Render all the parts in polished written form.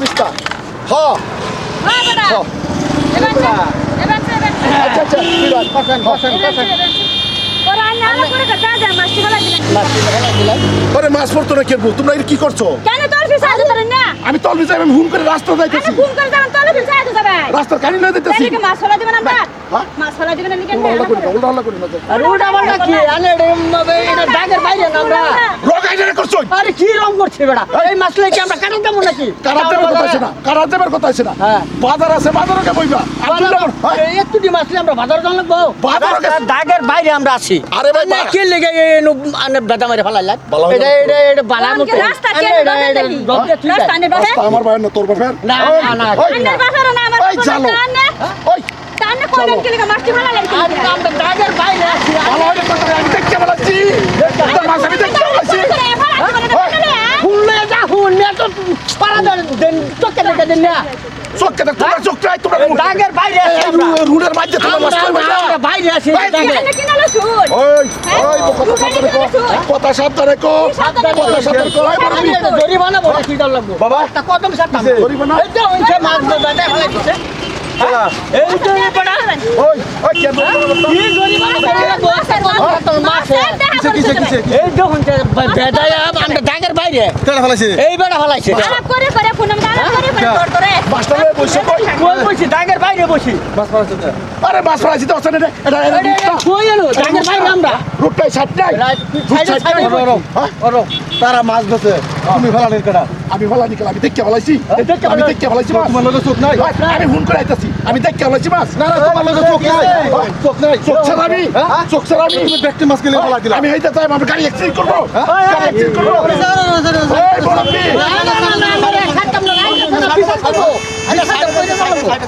বিস্তা হ্যাঁ আচ্ছা আরে মাছ পড়তো না কেবো তোমরা কি করছো আমি তলবি যাই আমি হুম করে রাস্তা যাইতেছি রাস্তার কানি না দিতেছি মাছ ফলা দিবেন আমরা মাছ ফলা দিবেন লিখে উল্টা হল্লা করি না আরে ওটা আবার নাকি আনে এটা দাগের বাইরে না আমরা রগাইরে করছো আরে কি রং করছে বেটা এই মাছ লইকে আমরা কাটা দেব নাকি কারা দেবার কথা আছে না হ্যাঁ বাজার আছে বাজারকে বইবা একটু দি মাছ আমরা বাজার জন লাগবো দাগের বাইরে আমরা আছি আরে ভাই কি লেগে আনে বেটা মারে ফলাইলা এটা বালা মতো রাস্তা কে রাস্তা নে বাহে আমার ভাই না তোর বাপের না না আন্নার বাসার না আমার ওই জানো ওই কানে কোন কে লাগা মাছটি ফলা লাগি আমরা দাগের বাইরে আছি ভালো হইলে কথা আমি দেখতে বলাচ্ছি মাছ আমি দেখতে বলাচ্ছি হুলে যা হুলে তো পারা দেন তোকে দেখে দেন না চোখকে দেখ তোমার চোখটাই তোমরা দাগের বাইরে আছি আমরা রুডের মাঝে তোমার মাছ কইবা আমরা বাইরে আছি দাগের কিনালো শুন ওই কথা সাবধানে কো কথা সাবধানে কো আমি এটা জরিমানা বলে কি দাও লাগবো বাবা তা কদম সাথে জরিমানা এই তো ওইছে মাছ বেটা ফলাইছে এই তো বড়া ওই ওই কে কি জরিমানা করে মাছ কিসে এই দেখুন বেটায়া আমরা দাগের বাইরে কেডা ফলাইছে এই বেটা ফলাইছে আলাপ করে ফোন আমরা করে করে মাছটা লয়ে বসে কই কই বসি দাগের বাইরে বসি আরে মাছ ফলাইছি তো ওখানে এটা কই এলো দাগের বাইরে আমরা রুটটাই সাতটাই তারা মাছ ধরছে তুমি ফেলানির কেডা আমি ফলানি আমি দেখতে ফলাইছি আমি দেখতে ফলাইছি মাছ তোমার লগে চোখ নাই আমি ফোন করে আইতাছি আমি দেখতে ফলাইছি মাছ না না তোমার লগে চোখ নাই চোখ নাই চোখ ছাড়াবি চোখ ছাড়াবি তুমি ব্যক্তি মাছ কেলে ফেলা দিলা আমি হইতে চাই আমি গাড়ি এক্সিডেন্ট করবো গাড়ি এক্সিডেন্ট করবো এই বড়পি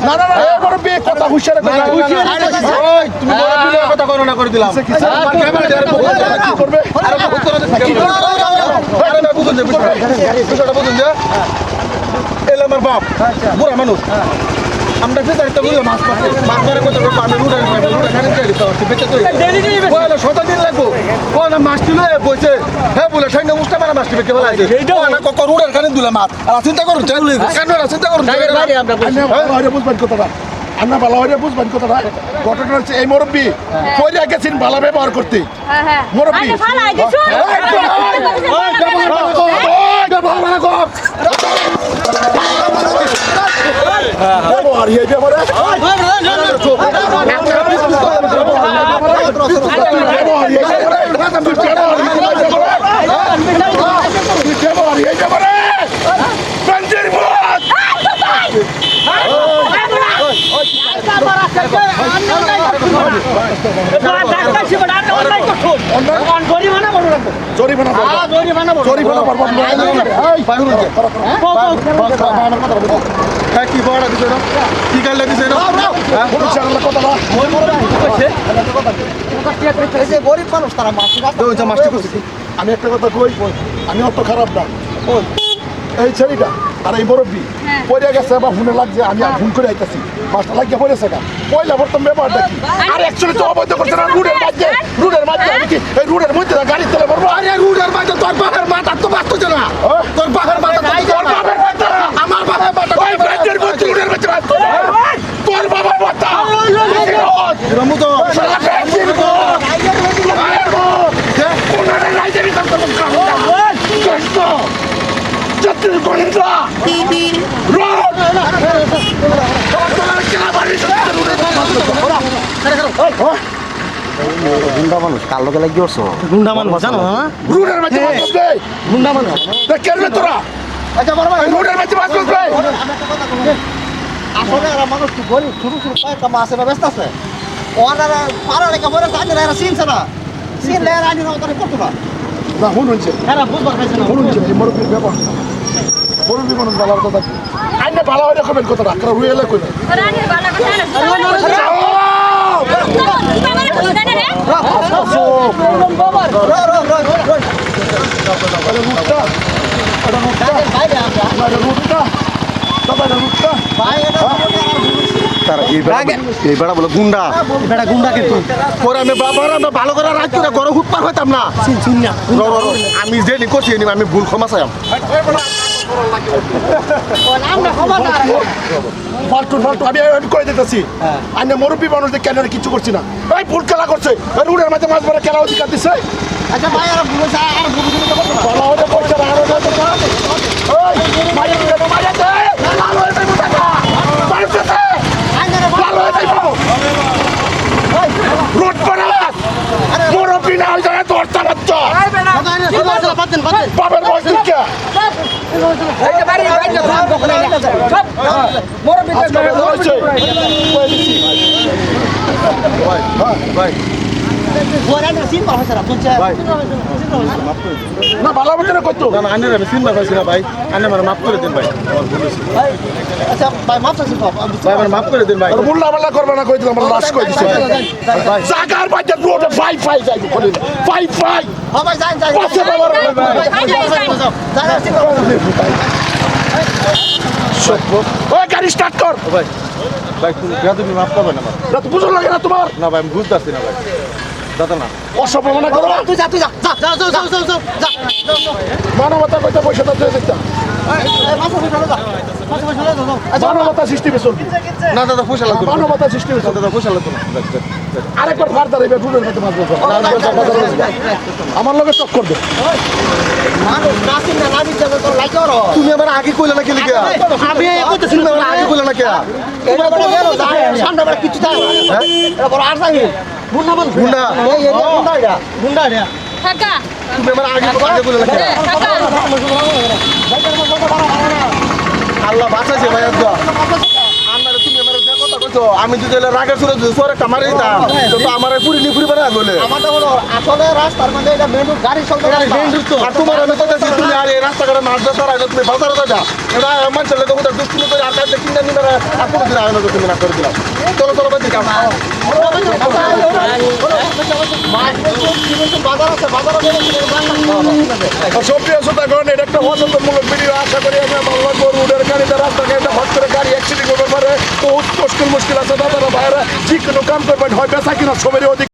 না না না এই বড়পি কথা হুশিয়ার কথা ওই তুমি বড় বিলের কথা করো না করে দিলাম কি করবে আরে বুঝুন যে বিষয়টা বুঝুন যে এলে আমার বাপ বুড়া মানুষ আমরা ফেসারিতে বুঝলে মাছ মারে কত করবো আমি রুডে খানে দিয়ে দিতে পারছি বেঁচে তো বলে 17 দিন লাগবো না মাছটি লয়ে বইছে হ্যাঁ বলে ঠান্ডা মুষ্টা মারা মাছটি বেঁচে ফেলা আছে না কত রুডের খানে দিলে মাছ আর চিন্তা করুন চিন্তা করুন বুঝবেন কথাটা আমরা ভালো হয়ে বুঝবেন কথাটা ঘটনা হচ্ছে এই মুরব্বী পয়লা গেছেন ভালো ব্যবহার করতে মুরব্বী কি বড় দিছে না কি গাল দিছে না গরিব মানুষ তারা মাছটি করছি আমি একটা কথা কই আমি অত খারাপ না এই ছেলেটা আর এই মুরব্বী পয়লা গেছে আবার ফোনে লাগছে আমি আর ফোন করে আইতাছি মাছটা লাগিয়ে পড়েছে না পয়লা বর্তমান ব্যাপারটা কি আর অ্যাকচুয়ালি তো অবৈধ করছে না রুডের মাঝে আমি কি এই রুডের মধ্যে গাড়ি চলে পড়বো আরে রুডের মাঝে তোর বাপের মাথা তো বাঁচতো না তোর বাপের মাথা তোর বাবার মাথা আমার বাপের মাথা ওই ব্র্যান্ডের মধ্যে রুডের মাঝে তোর বাবার মাথা রমু তো সারা ব্র্যান্ডের ওনারা লাইজেরি করতে কষ্ট যাত্রী গোয়েন্দা রোড গুন্ডা মানুষ কার লগে লাগি ওরছো গুন্ডা মানুষ জানো না রুডের মাঝে মাছ করবে গুন্ডা মানুষ কেরবে তোরা আচ্ছা বড় ভাই রুডের মাঝে মাছ করবে আসলে এরা মানুষ কি গরিব ছোট ছোট কয়েকটা মাছ এবার ব্যস্ত আছে ওনারা পাড়া লেখা বলে জানি না এরা চিনছে না চিনলে এরা আনি না ওদের করতো না না শুনুন এরা বুঝবার খাইছে না শুনুন এই মুরব্বীর ব্যাপার মুরব্বী মানুষ ভালো কথা কি আইনে ভালো হয়ে রাখবেন কথাটা কারণ রুয়েলে কই না রানীর বালা কথা এই বেড়া বলে গুন্ডা বেড়া গুন্ডা কিন্তু পরে আমি বাবার আমরা ভালো করে রাখ করে ঘরে হুট পার হইতাম না আমি যে করছি আমি ভুল ক্ষমা চাই ফালতু ফালতু আমি কয়ে দিতেছি হ্যাঁ। আমি মুরব্বী মানুষদের কেন কিছু করছি না এই ভুল খেলা করছে রুডের মাঝে মাছ ধরে খেলা অধিকার দিচ্ছে আচ্ছা ভাই আর বুঝা আর বুঝা করতে পারো বলা হতে পড়ছে না আরো যাতে না ওই মাইয়া দিলে তো মাইয়া দে লাল হয়ে যাইবো টাকা মারছে লাল হয়ে যাইবো রোড পাড়া মুরব্বী না হয়ে যায় তোর চালাচ্ছ বাবার বয়স কে না ভালো মতো না করতো না আইনের আমি চিন্তা পাইছি না ভাই আইনে আমার মাফ করে দিন ভাই আমার ভুল হয়েছে আচ্ছা ভাই মাফ চাইছি ভাই আমার মাফ করে দিন ভাই মুল্লা মাল্লা করবে না কই দিলাম আমার লাশ কই দিছে জাগার বাজে রোডে ফাই ফাই যাই বলে ফাই ফাই ভাই যাই যাই পাশে বাবার ওই গাড়ি স্টার্ট কর ভাই ভাই তুমি মাফ করবেন আমার না তো বুঝো লাগে না তোমার না ভাই আমি বুঝতে পারছি না ভাই দাদা না অসম্ভাবনা করো তুই যা যা যা যা যা যা যা মানবতা কইতে পয়সা দিতে দেখতা মানবতা সৃষ্টি বেসল না দাদা পয়সা লাগতো না মানবতা সৃষ্টি বেসল দাদা পয়সা লাগতো না আরেকবার ফার্দার এবার রুডের মধ্যে মাছ ধরবো আমার লগে চক্কর দে মানুষ নাসিন না নাবি যাবে তো লাইক করো তুমি আমার আগে কইলে না কেন কে আমি কইতেছি তুমি আমার আগে কইলে না কে এটা বড় বেরো যায় সামনে বড় কিছু যায় না এটা বড় আর যায় গুন্ডা মান গুন্ডা? এই এরিয়া গুন্ডা এটা গুন্ডা এটা কাকা তুমি আমার আগে কইলে না কে কাকা আল্লাহ বাঁচাছে ভাই আজ আমার তুমি আমার যে কথা কইছো আমি যদি রাগের সুরে সরে একটা মারি দিতাম তো আমার পুরি নি পুরি বানা বলে আমারটা হলো আসলে রাস্তার মধ্যে এটা মেন রোড গাড়ি চলতে মেন রোড তো আর তোমার আমি কথা দিছি তুমি আর এই রাস্তাঘাটে মাছ ধরতে আর তুমি বাজার দাদা এটা মানুষের লোক ওটা দুষ্কৃতি করে আর কাছে কিনে নিবে আর কোনো দিন আগে তুমি না করে দিলাম চলো চলো বাদ দিলাম বাজার আছে বাজারে সবজি আছে তখন এটা একটা সচেতনমূলক ভিডিও আশা করি আমি আমার লাগবো রুডের গাড়িতে রাস্তাঘাটে হট করে গাড়ি অ্যাক্সিডেন্ট করতে পারে বহুত মুশকিল আছে দাদারা ভাইরা যে কোনো কাম করবেন হয় বেচা কিনা সবেরই অধিক